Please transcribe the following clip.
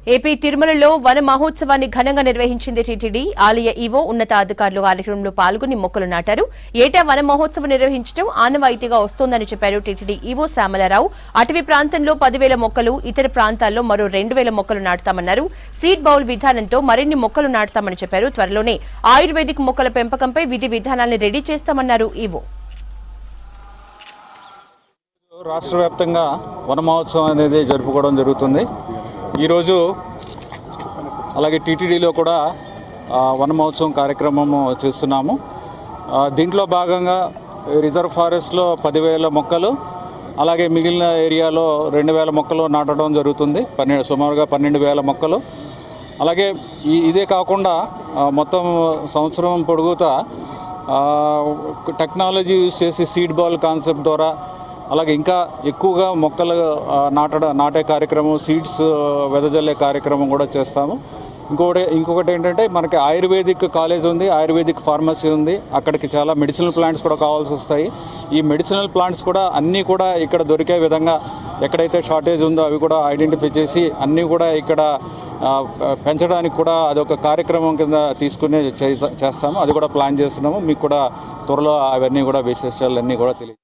AP తిరుమలలో వన మహోత్సవాన్ని ఘనంగా నిర్వహించింది టీటీడీ. ఆలయ ఈవో ఉన్నతాధికారులు కార్యక్రమంలో పాల్గొని మొక్కలు నాటారు. ఏటా వన మహోత్సవం నిర్వహించడం ఆనవాయితీగా వస్తోందని చెప్పారు టీటీడీ ఈవో శ్యామలారావు. అటవీ ప్రాంతంలో 10,000 మొక్కలు, ఇతర ప్రాంతాల్లో మరో 2,000 మొక్కలు నాటుతామన్నారు. సీడ్ బౌల్ విధానంతో మరిన్ని మొక్కలు నాటుతామని చెప్పారు. త్వరలోనే ఆయుర్వేదిక్ మొక్కల పెంపకంపై విధి విధానాన్ని రెడీ చేస్తామన్నారు ఈవో. రాష్ట్ర వ్యాప్తంగా వన మహోత్సవం అనేది జరుపుకోవడం జరుగుతుంది. ఈరోజు అలాగే టీటీడీలో కూడా వన మహోత్సవం కార్యక్రమం చేస్తున్నాము. దీంట్లో భాగంగా రిజర్వ్ ఫారెస్ట్లో 10,000 మొక్కలు, అలాగే మిగిలిన ఏరియాలో 2,000 మొక్కలు నాటడం జరుగుతుంది. సుమారుగా 12,000 మొక్కలు. అలాగే ఇదే కాకుండా మొత్తం సంవత్సరం పొడుగుతా టెక్నాలజీ యూజ్ చేసి సీడ్ బాల్ కాన్సెప్ట్ ద్వారా అలాగే ఇంకా ఎక్కువగా మొక్కలు నాటే కార్యక్రమం, సీడ్స్ వెదజల్లే కార్యక్రమం కూడా చేస్తాము. ఇంకొకటి ఏంటంటే మనకి ఆయుర్వేదిక్ కాలేజ్ ఉంది, ఆయుర్వేదిక్ ఫార్మసీ ఉంది. అక్కడికి చాలా మెడిసినల్ ప్లాంట్స్ కూడా కావాల్సి వస్తాయి. ఈ మెడిసినల్ ప్లాంట్స్ కూడా అన్నీ కూడా ఇక్కడ దొరికే విధంగా ఎక్కడైతే షార్టేజ్ ఉందో అవి కూడా ఐడెంటిఫై చేసి అన్నీ కూడా ఇక్కడ పెంచడానికి కూడా అదొక కార్యక్రమం కింద తీసుకుని చేస్తాము. అది కూడా ప్లాన్ చేస్తున్నాము. మీకు కూడా త్వరలో అవన్నీ కూడా విశేషాలన్నీ కూడా తెలియదు.